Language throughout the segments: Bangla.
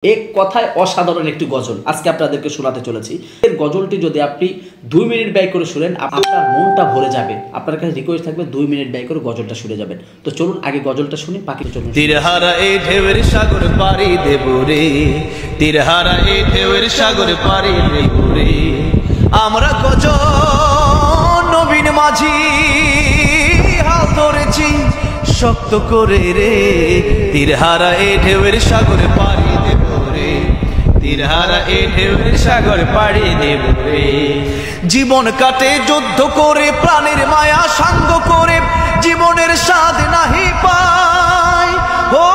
এক কথায় অসাধারণ একটি গজল আজকে আপনাদেরকে শোনাতে চলেছি। এর গজলটি যদি আপনি 2 মিনিট ব্যয় করে শুনেন আপনার মনটা ভরে যাবে। আপনার কাছে রিকোয়েস্ট থাকবে 2 মিনিট ব্যয় করে গজলটা শুনে যাবেন। তো চলুন আগে গজলটা শুনি, বাকি চলুন। তীরহারা এই ঢেউয়ের সাগর পাড়ি দেব রে, তীরহারা এই ঢেউয়ের সাগর পাড়ি দেব রে। আমরা কজন নবীন মাঝি হাল ধরেছি শক্ত করে রে, তীরহারা এই ঢেউয়ের সাগর পাড়ি দেব রে, তীরহারা এই ঢেউয়ের সাগর পাড়ি দেব রে। জীবন কাটে যুদ্ধ করে, প্রাণের মায়া সাঙ্গ করে, জীবনের স্বাদ নাহি পাই। ও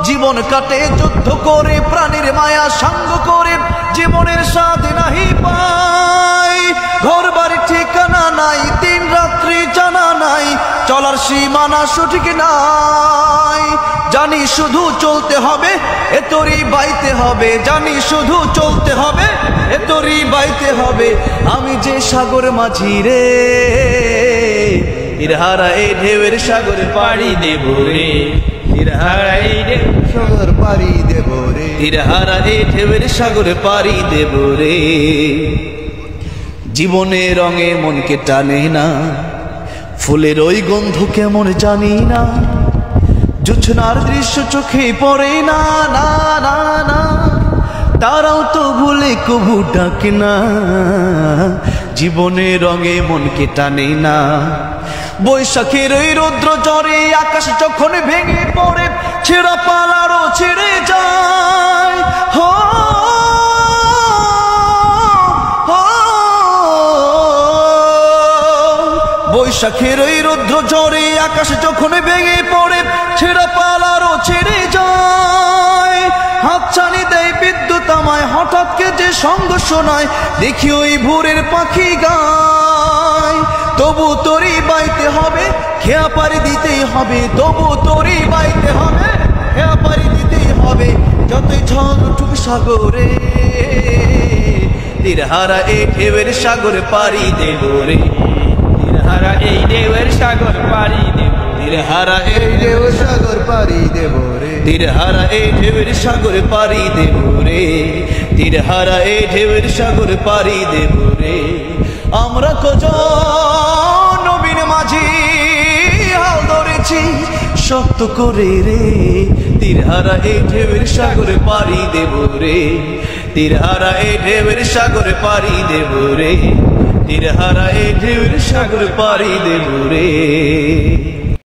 জীবন কাটে যুদ্ধ করে, প্রাণের মায়া সাঙ্গ করে, জীবনের স্বাদ নাহি পাই। ঘর বাড়ি ঠিকানা নাই, দিন রাত্রি জানা নাই, চলার সীমানা সঠিক নাই। জানি শুধু চলতে হবে, এতরি বাইতে হবে, জানি শুধু চলতে হবে, এতরি বাইতে হবে। আমি যে সাগর মাঝি রে, তীরহারা এই ঢেউয়ের সাগর পাড়ি দেব রে, তীরহারা এই ঢেউয়ের সাগর পাড়ি দেব রে, তীরহারা এই ঢেউয়ের সাগর পাড়ি দেব রে। জীবনে রঙে মনকে টানে না, ফুলের ওই গন্ধ কেমন জানি না, জোছনার দৃশ্য চোখে পড়ে না, না না না, তারাও তো ভুলে কবু ডাকে না। জীবনে রঙে মনকে টানে না, বৈশাখের ওই রৌদ্র জ্বরে আকাশ যখন ভেঙে পড়ে, ছেঁড়া পালারও ছেড়ে যায়। হো বৈশাখের ওই রৌদ্র জ্বরে আকাশ যখন ভেঙে পড়ে, ছেঁড়া পালারও ছেড়ে যায়। হাতছানি দেয় বিদ্যুৎ আমায়, হঠাৎ কে যে সঙ্গ শোনায়, দেখি ওই ভোরের পাখি গায়। তবু তোরই বাইতে হবে, খেয়া পারি দিতেই হবে, তবু তোরই বাইতে হবে, খেয়া পারি দিতেই হবে। যতই ঝড় উঠুক সাগরে, তীরহারা এই ঢেউয়ের সাগর পাড়ি দেব রে, তীরহারা এই ঢেউয়ের সাগর পাড়ি দেব, তীরহারা এই ঢেউয়ের সাগর পাড়ি দেব রে, তীরহারা এই ঢেউয়ের সাগর পাড়ি দেব রে, তীরহারা এই ঢেউয়ের সাগর পাড়ি দেব রে। আমরা কজন নবীন মাঝি হাল ধরেছি শক্ত করে রে, তীরহারা এই ঢেউয়ের সাগর পাড়ি দেব রে, তীরহারা এই ঢেউয়ের সাগর পাড়ি দেব রে, তীরহারা এই ঢেউয়ের সাগর পাড়ি দেব রে।